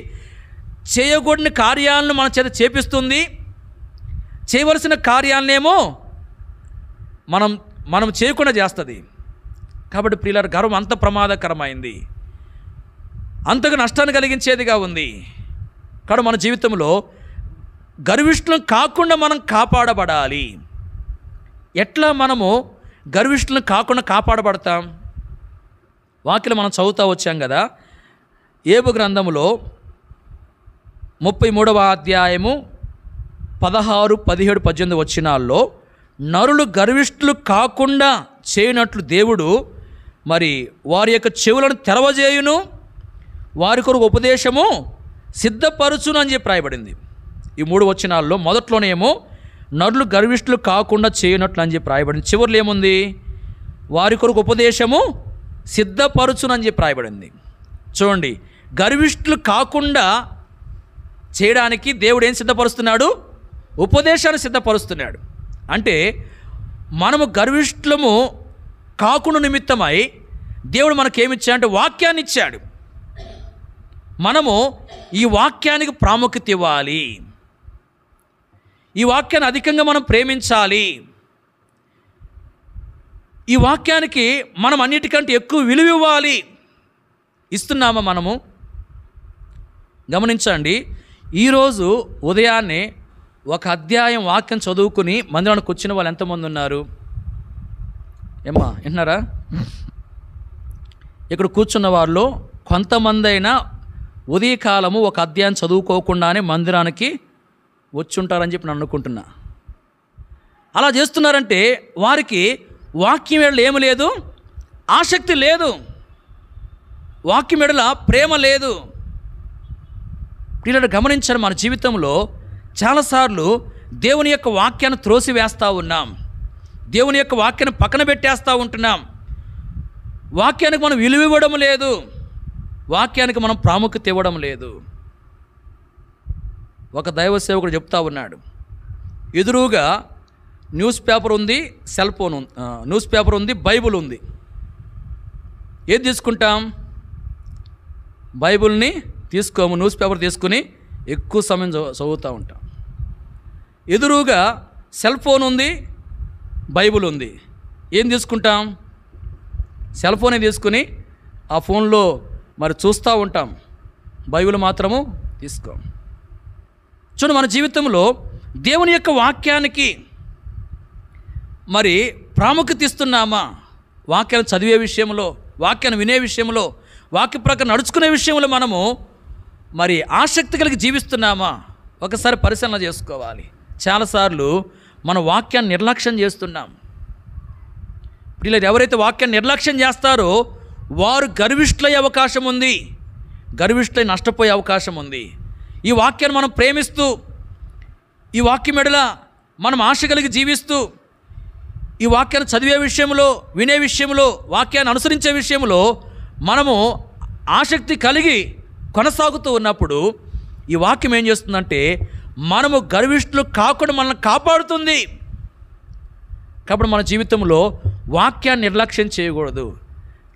చేయకూడని కార్యాలను మన చేత చేపిస్తుంది, చేయవలసిన కార్యాలనేమో మనం చేయకుండా చేస్తుంది. కాబట్టి ప్రియులారా, గర్వం అంత ప్రమాదకరమైంది, అంతగా నష్టాన్ని కలిగించేదిగా ఉంది. కాబట్టి మన జీవితంలో గర్విష్ఠులను కాకుండా మనం కాపాడబడాలి. ఎట్లా మనము గర్విష్ఠులను కాకుండా కాపాడబడతాం? వాక్యం మనం చదువుతూ వచ్చాం కదా, యోబు గ్రంథములో 33వ అధ్యాయము 16, 17, 18 వచనాల్లో నరులు గర్విష్ఠులు కాకుండా చేయనట్లు దేవుడు మరి వారి యొక్క చెవులను తెరవజేయును, వారి కొరకు ఉపదేశము సిద్ధపరచును అని చెప్పి రాయబడింది. ఈ 3 వచనాల్లో మొదట్లోనేమో నరులు గర్విష్ఠులు కాకుండా చేయనట్లు అని చెప్పి రాయబడింది. చివరిలో ఏముంది? వారి కొరకు ఉపదేశము సిద్ధపరచును అని చెప్పి రాయబడింది. చూడండి, గర్విష్ఠులు కాకుండా చేయడానికి దేవుడు ఏం సిద్ధపరుస్తున్నాడు? ఉపదేశాన్ని సిద్ధపరుస్తున్నాడు. అంటే మనము గర్విష్ఠులము కాకుండా నిమిత్తమై దేవుడు మనకేమిచ్చాడంటే వాక్యాన్ని ఇచ్చాడు. మనము ఈ వాక్యానికి ప్రాముఖ్యత ఇవ్వాలి, ఈ వాక్యాన్ని అధికంగా మనం ప్రేమించాలి, ఈ వాక్యానికి మనం అన్నిటికంటే ఎక్కువ విలువ ఇవ్వాలి. ఇస్తున్నామా మనము? గమనించండి, ఈరోజు ఉదయాన్నే ఒక అధ్యాయం వాక్యం చదువుకుని మందిరానికి వచ్చిన వాళ్ళు ఎంతమంది ఉన్నారు? ఏమ్మా వింటున్నారా? ఇక్కడ కూర్చున్న వాళ్ళు కొంతమంది అయినా ఉదయకాలము ఒక అధ్యాయం చదువుకోకుండానే మందిరానికి వచ్చి ఉంటారని చెప్పి నేను అనుకుంటున్నా. అలా చేస్తున్నారంటే వారికి వాక్యం ఎడల ఏమి లేదు, ఆసక్తి లేదు, వాక్యం ఎడల ప్రేమ లేదు. పిల్లలు గమనించారు, మన జీవితంలో చాలాసార్లు దేవుని యొక్క వాక్యాన్ని త్రోసివేస్తూ ఉన్నాం, దేవుని యొక్క వాక్యాన్ని పక్కన పెట్టేస్తూ ఉంటున్నాం, వాక్యానికి మనం విలువ ఇవ్వడం లేదు, వాక్యానికి మనం ప్రాముఖ్యత ఇవ్వడం లేదు. ఒక దైవ సేవకుడు చెప్తా ఉన్నాడు, ఎదురుగా న్యూస్ పేపర్ ఉంది, సెల్ ఫోన్ న్యూస్ పేపర్ ఉంది, బైబుల్ ఉంది. ఏది తీసుకుంటాం? బైబుల్ని తీసుకోము, న్యూస్ పేపర్ తీసుకుని ఎక్కువ సమయం చదువుతూ ఉంటాం. ఎదురుగా సెల్ ఫోన్ ఉంది, బైబుల్ ఉంది. ఏం తీసుకుంటాం? సెల్ ఫోనే తీసుకుని ఆ ఫోన్లో మరి చూస్తూ ఉంటాం, బైబిల్ మాత్రము తీసుకోం. చూడండి, మన జీవితంలో దేవుని యొక్క వాక్యానికి మరి ప్రాముఖ్యత ఇస్తున్నామా? వాక్యాన్ని చదివే విషయంలో, వాక్యాన్ని వినే విషయంలో, వాక్య ప్రకారం నడుచుకునే విషయంలో మనము మరి ఆసక్తి కలిగి జీవిస్తున్నామా? ఒకసారి పరిశీలన చేసుకోవాలి. చాలాసార్లు మన వాక్యాన్ని నిర్లక్ష్యం చేస్తున్నాం. వీళ్ళు ఎవరైతే వాక్యాన్ని నిర్లక్ష్యం చేస్తారో వారు గర్విష్ఠులయ్యే అవకాశం ఉంది, గర్విష్ఠులై నష్టపోయే అవకాశం ఉంది. ఈ వాక్యాన్ని మనం ప్రేమిస్తూ, ఈ వాక్యం ఎడల మనం ఆశ కలిగి జీవిస్తూ, ఈ వాక్యాన్ని చదివే విషయంలో, వినే విషయంలో, వాక్యాన్ని అనుసరించే విషయంలో మనము ఆసక్తి కలిగి కొనసాగుతూ ఉన్నప్పుడు ఈ వాక్యం ఏం చేస్తుందంటే మనము గర్విష్ఠులు కాకుండా మనల్ని కాపాడుతుంది. కాబట్టి మన జీవితంలో వాక్యాన్ని నిర్లక్ష్యం చేయకూడదు.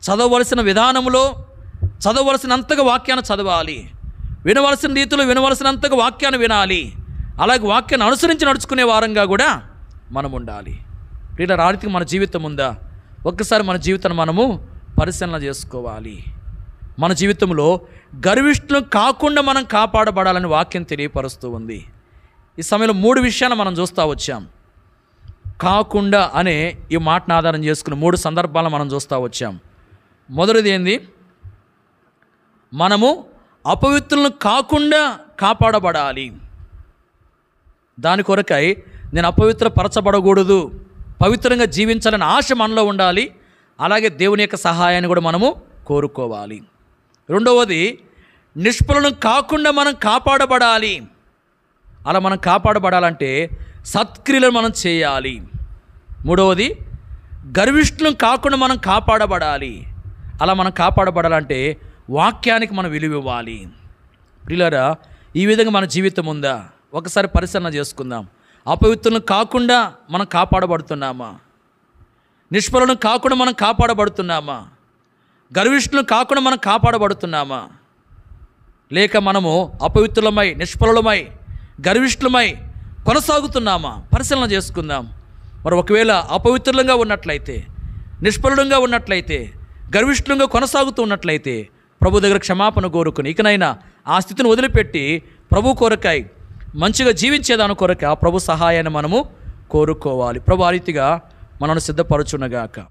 చదవవలసిన విధానంలో చదవవలసినంతగా వాక్యాన్ని చదవాలి, వినవలసిన రీతిలో వినవలసినంతగా వాక్యాన్ని వినాలి, అలాగే వాక్యాన్ని అనుసరించి నడుచుకునే వారంగా కూడా మనం ఉండాలి. వీళ్ళ రాత్రికి మన జీవితం ఉందా? ఒక్కసారి మన జీవితాన్ని మనము పరిశీలన చేసుకోవాలి. మన జీవితంలో గర్విష్ఠులు కాకుండా మనం కాపాడబడాలని వాక్యం తెలియపరుస్తూ ఉంది. ఈ సమయంలో 3 విషయాలు మనం చూస్తూ వచ్చాం. కాకుండా అనే ఈ మాటను ఆధారం చేసుకుని 3 సందర్భాలను మనం చూస్తూ వచ్చాం. మొదటిది ఏంది? మనము అపవిత్రులను కాకుండా కాపాడబడాలి. దాని కొరకై నేను అపవిత్రపరచబడకూడదు, పవిత్రంగా జీవించాలని ఆశ మనలో ఉండాలి. అలాగే దేవుని యొక్క సహాయాన్ని కూడా మనము కోరుకోవాలి. రెండవది, నిష్ఫలం కాకుండా మనం కాపాడబడాలి. అలా మనం కాపాడబడాలంటే సత్క్రియలను మనం చేయాలి. మూడవది, గర్విష్ఠులం కాకుండా మనం కాపాడబడాలి. అలా మనం కాపాడబడాలంటే వాక్యానికి మనం విలువ ఇవ్వాలి. ప్రియులారా, ఈ విధంగా మన జీవితం ఉందా? ఒకసారి పరిశీలన చేసుకుందాం. అపవిత్రులను కాకుండా మనం కాపాడబడుతున్నామా? నిష్ఫలం కాకుండా మనం కాపాడబడుతున్నామా? గర్విష్ఠులను కాకుండా మనం కాపాడబడుతున్నామా? లేక మనము అపవిత్రులమై, నిష్ఫలమై, గర్విష్ఠులమై కొనసాగుతున్నామా? పరిశీలన చేసుకుందాం. మరి ఒకవేళ అపవిత్రులంగా ఉన్నట్లయితే, నిష్ఫలంగా ఉన్నట్లయితే, గర్విష్ఠులంగా కొనసాగుతూ ఉన్నట్లయితే ప్రభు దగ్గర క్షమాపణ కోరుకుని ఇకనైనా ఆ స్థితిని వదిలిపెట్టి ప్రభు కొరకై మంచిగా జీవించేదాని కొరకై ఆ ప్రభు సహాయాన్ని మనము కోరుకోవాలి. ప్రభు ఆ రీతిగా మనల్ని సిద్ధపరచునగాక.